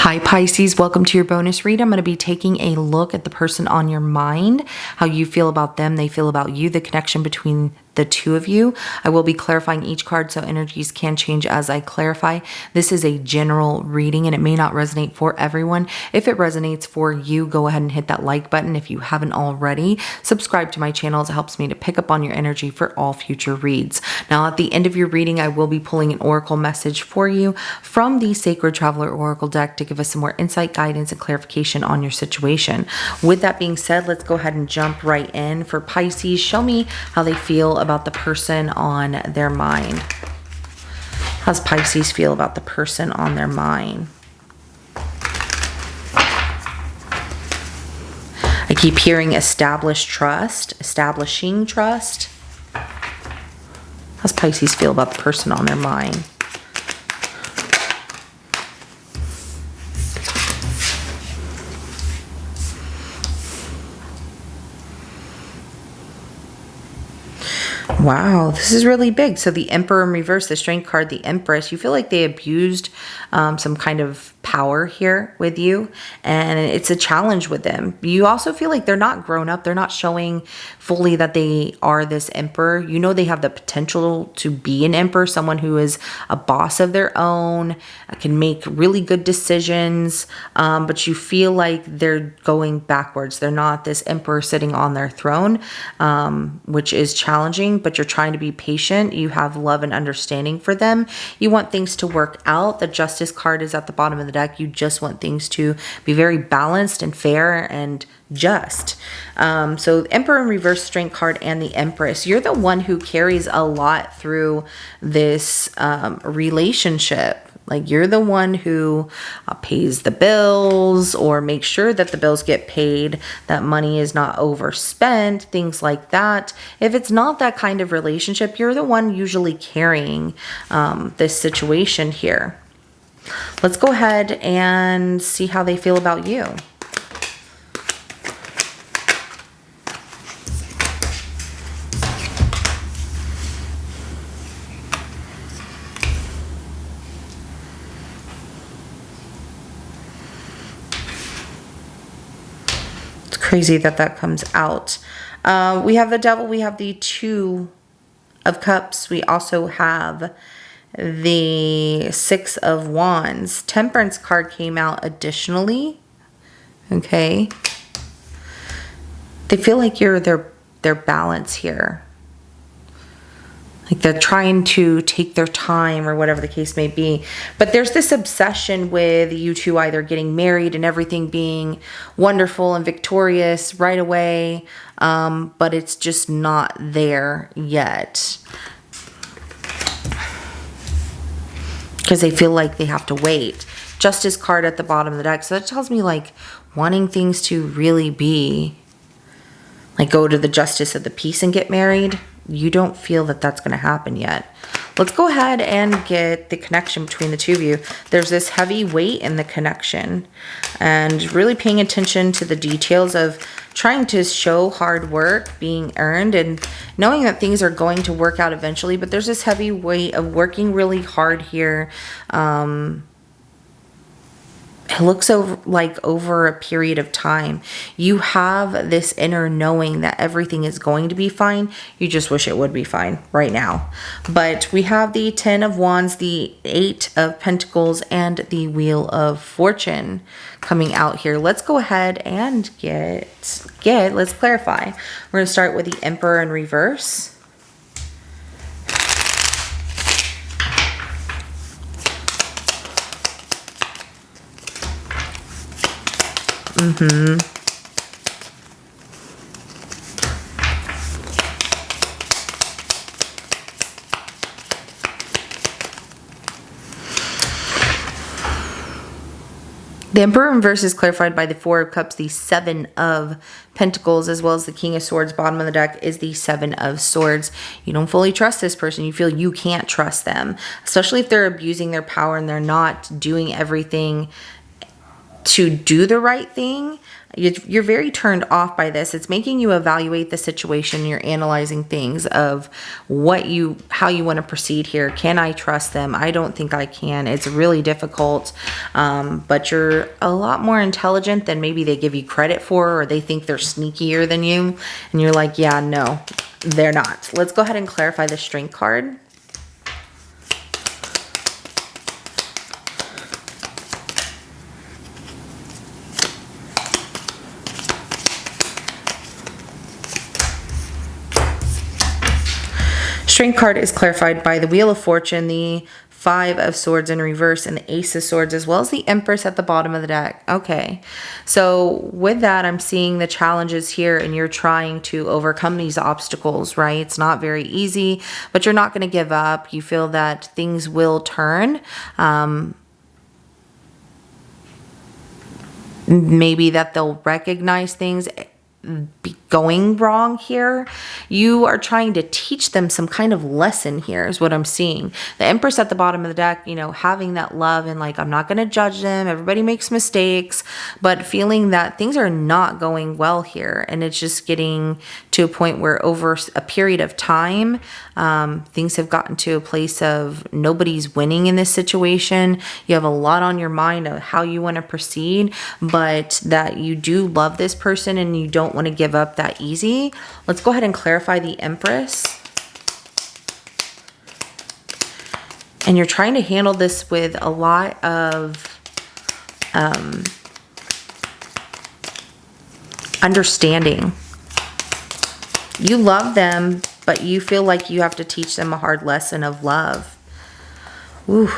Hi Pisces, welcome to your bonus read. I'm going to be taking a look at the person on your mind, how you feel about them, they feel about you, the connection between the two of you. I will be clarifying each card, so energies can change as I clarify. This is a general reading and it may not resonate for everyone. If it resonates for you, go ahead and hit that like button. If you haven't already, subscribe to my channel. It helps me to pick up on your energy for all future reads. Now, at the end of your reading, I will be pulling an oracle message for you from the Sacred Traveler Oracle deck to give us some more insight, guidance, and clarification on your situation. With that being said, let's go ahead and jump right in. For Pisces, show me how they feel about the person on their mind. How's Pisces feel about the person on their mind? I keep hearing establishing trust. How's Pisces feel about the person on their mind? Wow, this is really big. So the Emperor in reverse, the Strength card, the Empress, you feel like they abused some kind of power here with you, and it's a challenge with them. You also feel like they're not grown up. They're not showing fully that they are this emperor. You know they have the potential to be an emperor, someone who is a boss of their own, can make really good decisions, but you feel like they're going backwards. They're not this emperor sitting on their throne, which is challenging, but you're trying to be patient. You have love and understanding for them. You want things to work out. The Justice card is at the bottom of the deck. You just want things to be very balanced and fair and just. So Emperor in reverse, Strength card, and the Empress. You're the one who carries a lot through this relationship. Like you're the one who pays the bills or makes sure that the bills get paid, that money is not overspent, things like that. If it's not that kind of relationship, you're the one usually carrying this situation here. Let's go ahead and see how they feel about you. It's crazy that that comes out. We have the Devil. We have the Two of Cups. We also have the Six of Wands. Temperance card came out additionally. Okay. They feel like you're their balance here. Like they're trying to take their time or whatever the case may be. But there's this obsession with you two either getting married and everything being wonderful and victorious right away. But it's just not there yet. Because they feel like they have to wait. Justice card at the bottom of the deck. So that tells me like wanting things to really be like go to the justice of the peace and get married. You don't feel that that's going to happen yet. Let's go ahead and get the connection between the two of you. There's this heavy weight in the connection and really paying attention to the details of trying to show hard work being earned and knowing that things are going to work out eventually. But there's this heavy weight of working really hard here. It looks over a period of time. You have this inner knowing that everything is going to be fine. You just wish it would be fine right now. But we have the Ten of Wands, the Eight of Pentacles, and the Wheel of Fortune coming out here. Let's go ahead and let's clarify. We're going to start with the Emperor in reverse. The Emperor in reverse is clarified by the Four of Cups, the Seven of Pentacles, as well as the King of Swords. Bottom of the deck is the Seven of Swords. You don't fully trust this person. You feel you can't trust them, especially if they're abusing their power and they're not doing everything to do the right thing. You're very turned off by this. It's making you evaluate the situation. You're analyzing things of how you want to proceed here. Can I trust them? I don't think I can. It's really difficult. But you're a lot more intelligent than maybe they give you credit for, or they think they're sneakier than you. And you're like, yeah, no, they're not. Let's go ahead and clarify the Strength card. Strength card is clarified by the Wheel of Fortune, the Five of Swords in reverse, and the Ace of Swords, as well as the Empress at the bottom of the deck. Okay, so with that, I'm seeing the challenges here, and you're trying to overcome these obstacles, right? It's not very easy, but you're not going to give up. You feel that things will turn. Maybe that they'll recognize things be going wrong here. You are trying to teach them some kind of lesson here is what I'm seeing. The Empress at the bottom of the deck, you know, having that love and like, I'm not going to judge them. Everybody makes mistakes, but feeling that things are not going well here. And it's just getting to a point where over a period of time, things have gotten to a place of nobody's winning in this situation. You have a lot on your mind of how you want to proceed, but that you do love this person and you don't want to give up that easy. Let's go ahead and clarify the Empress. And you're trying to handle this with a lot of understanding. You love them, but you feel like you have to teach them a hard lesson of love. Ooh.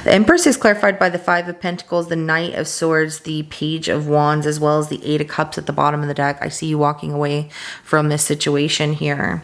The Empress is clarified by the Five of Pentacles, the Knight of Swords, the Page of Wands, as well as the Eight of Cups at the bottom of the deck. I see you walking away from this situation here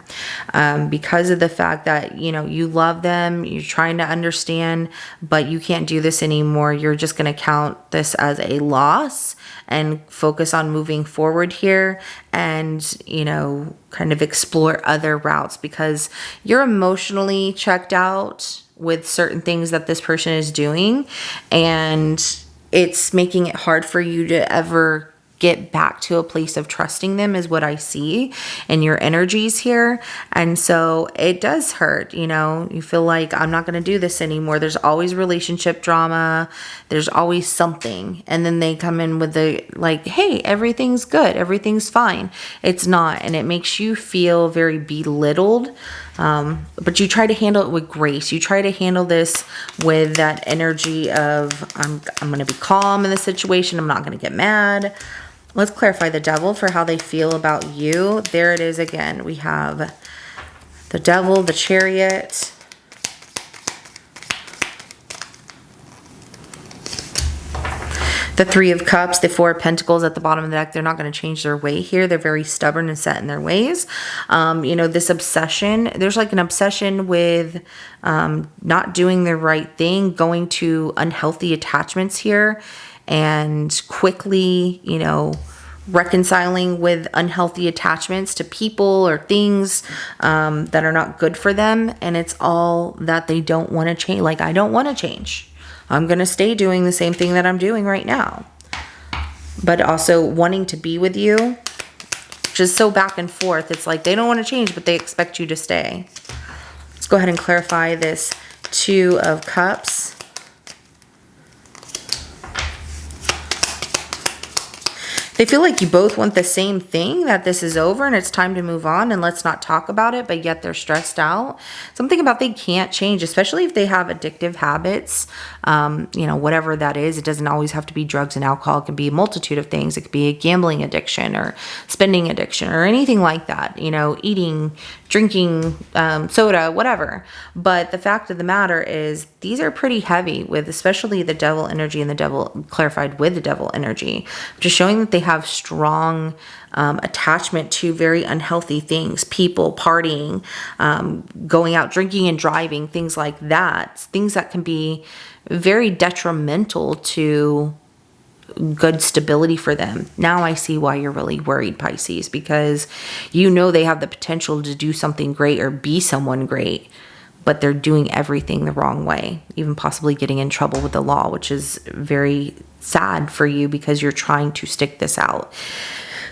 because of the fact that, you know, you love them, you're trying to understand, but you can't do this anymore. You're just going to count this as a loss and focus on moving forward here and, you know, kind of explore other routes because you're emotionally checked out with certain things that this person is doing, and it's making it hard for you to ever get back to a place of trusting them is what I see in your energies here. And so it does hurt, you know, you feel like I'm not going to do this anymore. There's always relationship drama. There's always something. And then they come in with the like, hey, everything's good. Everything's fine. It's not. And it makes you feel very belittled. But you try to handle it with grace. You try to handle this with that energy of I'm going to be calm in the situation. I'm not going to get mad. Let's clarify the Devil for how they feel about you. There it is again. We have the Devil, the Chariot, the Three of Cups, the Four of Pentacles at the bottom of the deck. They're not going to change their way here. They're very stubborn and set in their ways. You know, this obsession, there's like an obsession with not doing the right thing, going to unhealthy attachments here, and quickly, you know, reconciling with unhealthy attachments to people or things that are not good for them. And it's all that they don't want to change. Like, I don't want to change. I'm going to stay doing the same thing that I'm doing right now. But also wanting to be with you, just so back and forth. It's like they don't want to change, but they expect you to stay. Let's go ahead and clarify this Two of Cups. They feel like you both want the same thing, that this is over and it's time to move on and let's not talk about it, but yet they're stressed out. Something about they can't change, especially if they have addictive habits, you know, whatever that is. It doesn't always have to be drugs and alcohol. It can be a multitude of things. It could be a gambling addiction or spending addiction or anything like that, you know, eating, drinking, soda, whatever. But the fact of the matter is these are pretty heavy with especially the Devil energy and the Devil clarified with the Devil energy, just showing that they have strong attachment to very unhealthy things, people, partying, going out drinking and driving, things like that, things that can be very detrimental to good stability for them. Now I see why you're really worried, Pisces, because you know they have the potential to do something great or be someone great, but they're doing everything the wrong way, even possibly getting in trouble with the law, which is very sad for you because you're trying to stick this out.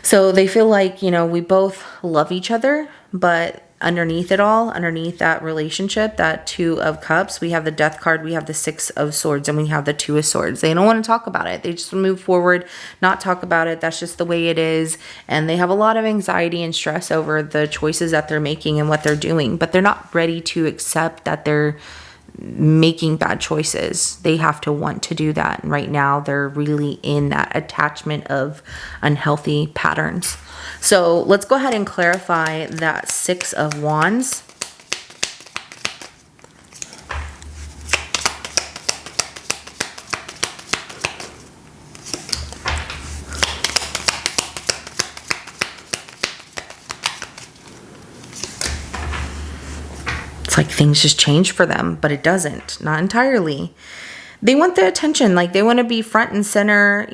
So they feel like, we both love each other, but underneath it all, underneath that relationship, that Two of Cups, we have the Death card, we have the Six of Swords, and we have the Two of Swords. They don't want to talk about it. They just move forward, not talk about it. That's just the way it is. And they have a lot of anxiety and stress over the choices that they're making and what they're doing, but they're not ready to accept that they're making bad choices. They have to want to do that. And right now they're really in that attachment of unhealthy patterns. So let's go ahead and clarify that Six of Wands. It's like things just change for them, but it doesn't, not entirely. They want the attention, like they want to be front and center.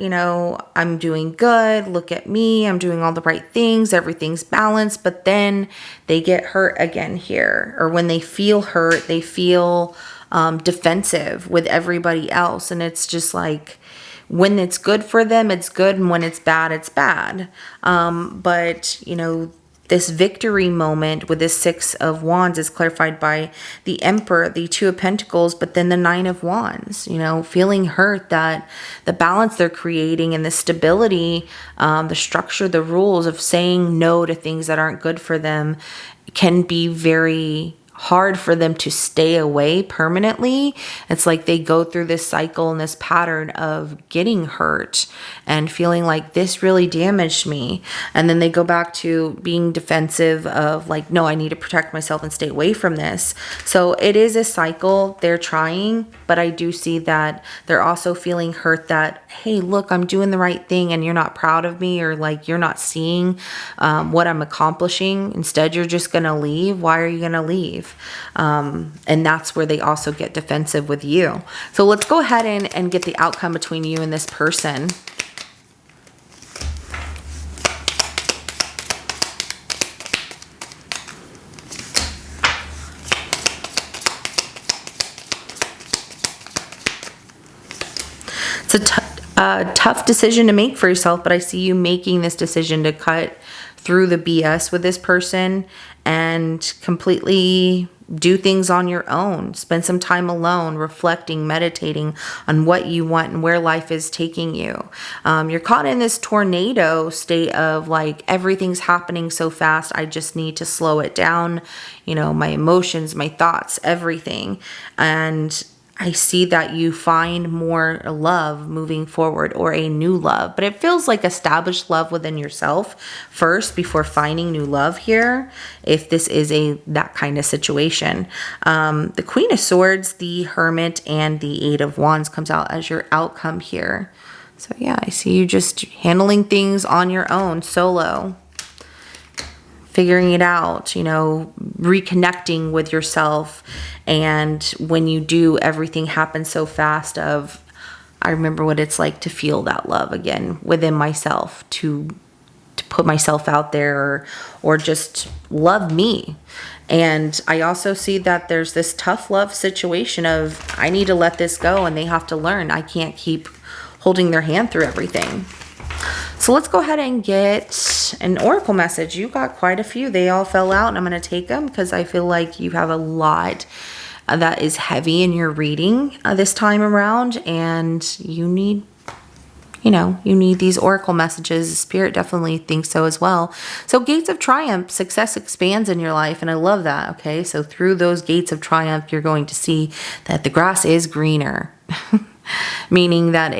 I'm doing good, look at me, I'm doing all the right things, everything's balanced. But then they get hurt again here, or when they feel hurt, they feel defensive with everybody else. And it's just like, when it's good for them, it's good, and when it's bad, it's bad. But this victory moment with this Six of Wands is clarified by the Emperor, the Two of Pentacles, but then the Nine of Wands, feeling hurt that the balance they're creating and the stability, the structure, the rules of saying no to things that aren't good for them can be very hard for them to stay away permanently. It's like they go through this cycle and this pattern of getting hurt and feeling like this really damaged me. And then they go back to being defensive of like, no, I need to protect myself and stay away from this. So it is a cycle. They're trying, but I do see that they're also feeling hurt that, hey, look, I'm doing the right thing and you're not proud of me, or like you're not seeing what I'm accomplishing. Instead, you're just going to leave. Why are you going to leave? And that's where they also get defensive with you. So let's go ahead and get the outcome between you and this person. It's a tough decision to make for yourself, but I see you making this decision to cut through the BS with this person and completely do things on your own. Spend some time alone, reflecting, meditating on what you want and where life is taking you. You're caught in this tornado state of like, everything's happening so fast, I just need to slow it down. My emotions, my thoughts, everything. And I see that you find more love moving forward, or a new love, but it feels like established love within yourself first before finding new love here, if this is that kind of situation. The Queen of Swords, the Hermit, and the Eight of Wands comes out as your outcome here. So yeah, I see you just handling things on your own, solo. Figuring it out, reconnecting with yourself. And when you do, everything happens so fast I remember what it's like to feel that love again within myself, to put myself out there, or just love me. And I also see that there's this tough love situation of, I need to let this go, and they have to learn. I can't keep holding their hand through everything. So let's go ahead and get an oracle message. You got quite a few. They all fell out, and I'm going to take them because I feel like you have a lot that is heavy in your reading this time around, and you need these oracle messages. Spirit definitely thinks so as well. So gates of triumph, success expands in your life, and I love that. Okay, so through those gates of triumph, you're going to see that the grass is greener. Meaning that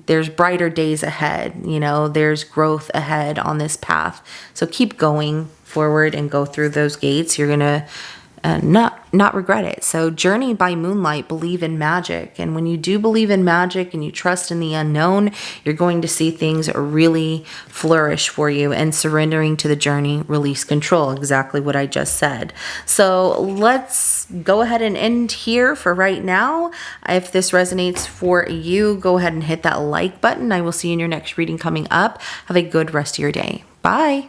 there's brighter days ahead, there's growth ahead on this path. So keep going forward and go through those gates. You're going to not regret it. So journey by moonlight, believe in magic. And when you do believe in magic and you trust in the unknown, you're going to see things really flourish for you. And surrendering to the journey, release control. Exactly what I just said. So let's go ahead and end here for right now. If this resonates for you, go ahead and hit that like button. I will see you in your next reading coming up. Have a good rest of your day. Bye.